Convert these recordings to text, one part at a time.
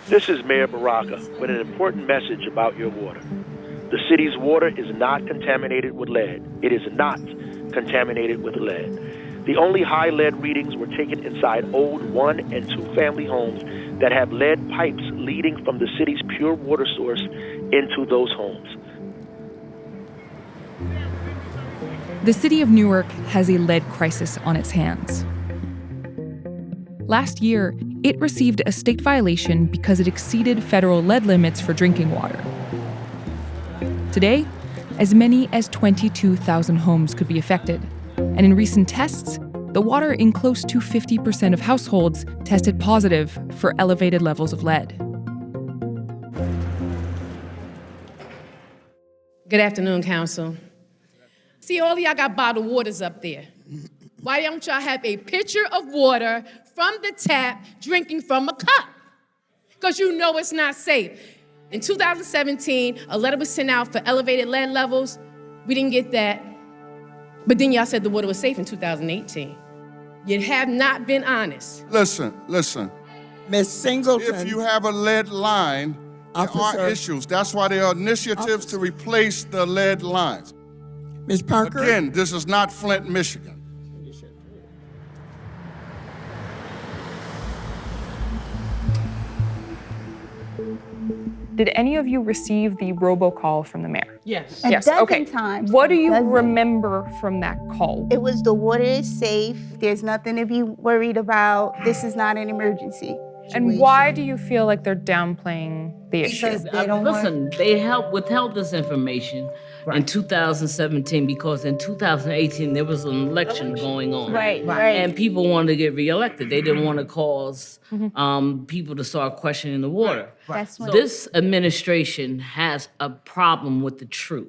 This is Mayor Baraka with an important message about your water. The city's water is not contaminated with lead. It is not contaminated with lead. The only high lead readings were taken inside old 1- and 2-family homes that have lead pipes leading from the city's pure water source into those homes. The city of Newark has a lead crisis on its hands. Last year, it received a state violation because it exceeded federal lead limits for drinking water. Today, as many as 22,000 homes could be affected. And in recent tests, the water in close to 50% of households tested positive for elevated levels of lead. Good afternoon, Council. See, all of y'all got bottled waters up there. Why don't y'all have a pitcher of water from the tap drinking from a cup? Because you know it's not safe. In 2017, a letter was sent out for elevated lead levels. We didn't get that. But then y'all said the water was safe in 2018. You have not been honest. Listen. Ms. Singleton. If you have a lead line, there Officer. are issues. That's why there are initiatives to replace the lead lines. Ms. Parker. Again, this is not Flint, Michigan. Did any of you receive the robocall from the mayor? Yes. Yes, dozen okay. times. What do you Dozen. remember from that call? It was the water is safe. There's nothing to be worried about. This is not an emergency. And why do you feel like they're downplaying the issue? Because they don't want. Listen, they withheld this information in 2017 because in 2018 there was an election going on. Right. And people wanted to get reelected. They didn't want to cause people to start questioning the water. That's when. This administration has a problem with the truth.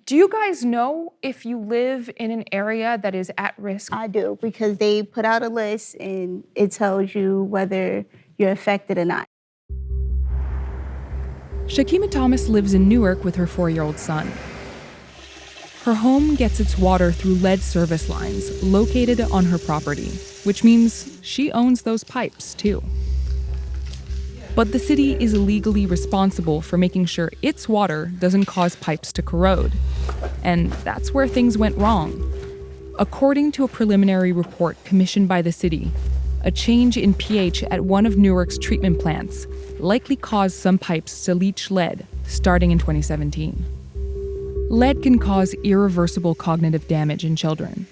Do you guys know if you live in an area that is at risk? I do, because they put out a list and it tells you whether you're affected or not. Shakima Thomas lives in Newark with her 4-year-old son. Her home gets its water through lead service lines located on her property, which means she owns those pipes too. But the city is legally responsible for making sure its water doesn't cause pipes to corrode. And that's where things went wrong. According to a preliminary report commissioned by the city, a change in pH at one of Newark's treatment plants likely caused some pipes to leach lead starting in 2017. Lead can cause irreversible cognitive damage in children.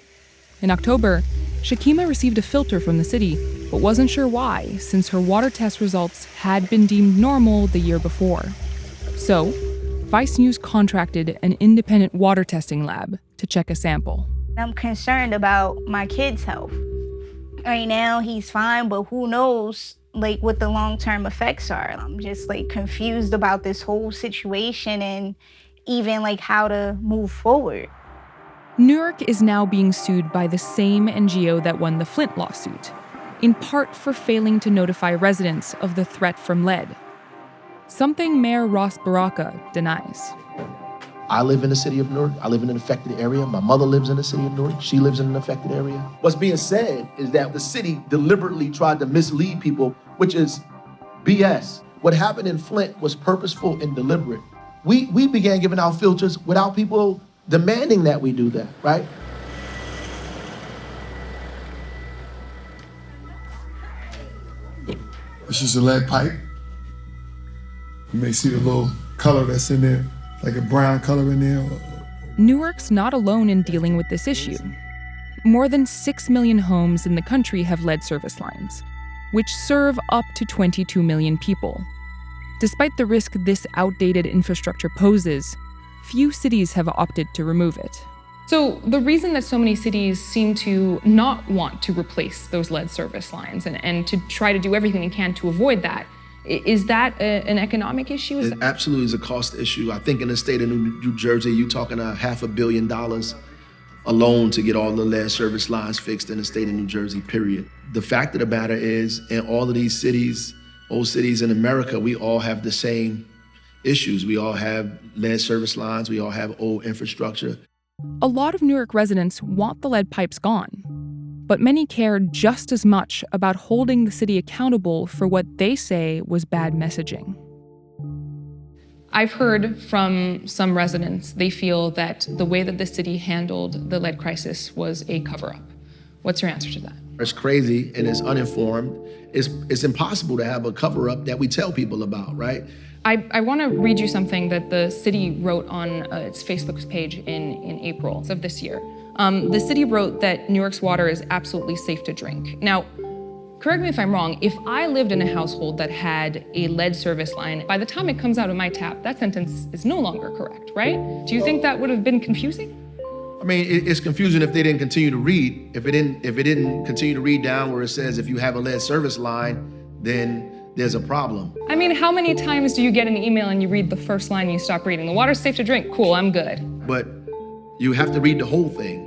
In October, Shakima received a filter from the city, but wasn't sure why, since her water test results had been deemed normal the year before. So, Vice News contracted an independent water testing lab to check a sample. I'm concerned about my kid's health. Right now, he's fine, but who knows, what the long-term effects are. I'm just, confused about this whole situation and even, how to move forward. Newark is now being sued by the same NGO that won the Flint lawsuit, in part for failing to notify residents of the threat from lead. Something Mayor Ross Baraka denies. I live in the city of Newark. I live in an affected area. My mother lives in the city of Newark. She lives in an affected area. What's being said is that the city deliberately tried to mislead people, which is BS. What happened in Flint was purposeful and deliberate. We began giving out filters without people demanding that we do that, right? This is a lead pipe. You may see the little color that's in there, like a brown color in there. Newark's not alone in dealing with this issue. More than 6 million homes in the country have lead service lines, which serve up to 22 million people. Despite the risk this outdated infrastructure poses, few cities have opted to remove it. So the reason that so many cities seem to not want to replace those lead service lines and to try to do everything they can to avoid that, is that an economic issue? It absolutely is a cost issue. I think in the state of New Jersey, you're talking $500 million alone to get all the lead service lines fixed in the state of New Jersey, period. The fact of the matter is, in all of these cities, old cities in America, we all have the same issues. We all have lead service lines, we all have old infrastructure. A lot of Newark residents want the lead pipes gone. But many care just as much about holding the city accountable for what they say was bad messaging. I've heard from some residents, they feel that the way that the city handled the lead crisis was a cover-up. What's your answer to that? It's crazy and it's uninformed. It's impossible to have a cover-up that we tell people about, right? I want to read you something that the city wrote on its Facebook page in April of this year. The city wrote that Newark's water is absolutely safe to drink. Now, correct me if I'm wrong, if I lived in a household that had a lead service line, by the time it comes out of my tap, that sentence is no longer correct, right? Do you think that would have been confusing? I mean, it's confusing if they didn't continue to read. If it didn't continue to read down where it says if you have a lead service line, then there's a problem. I mean, how many times do you get an email and you read the first line and you stop reading? The water's safe to drink, cool, I'm good. But you have to read the whole thing.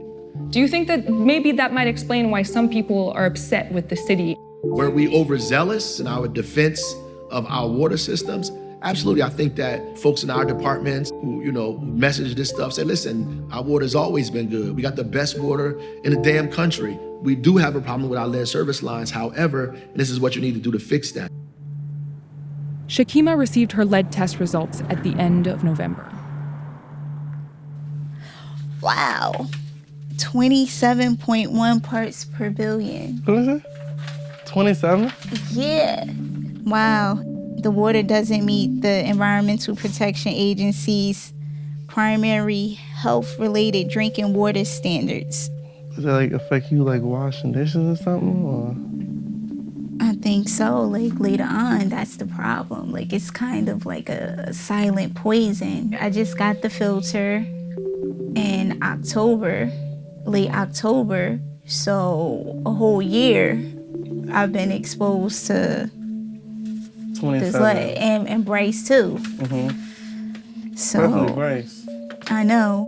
Do you think that maybe that might explain why some people are upset with the city? Were we overzealous in our defense of our water systems? Absolutely. I think that folks in our departments who, message this stuff say, listen, our water's always been good. We got the best water in the damn country. We do have a problem with our lead service lines. However, this is what you need to do to fix that. Shakima received her lead test results at the end of November. Wow. 27.1 parts per billion. What is it? 27? Yeah. Wow. The water doesn't meet the Environmental Protection Agency's primary health-related drinking water standards. Does that affect you washing dishes or something? Or? I think so. Later on, that's the problem. It's kind of like a silent poison. I just got the filter in October, late October. So a whole year I've been exposed to 27. this lead, and Bryce too. Mm-hmm. So definitely Bryce. I know.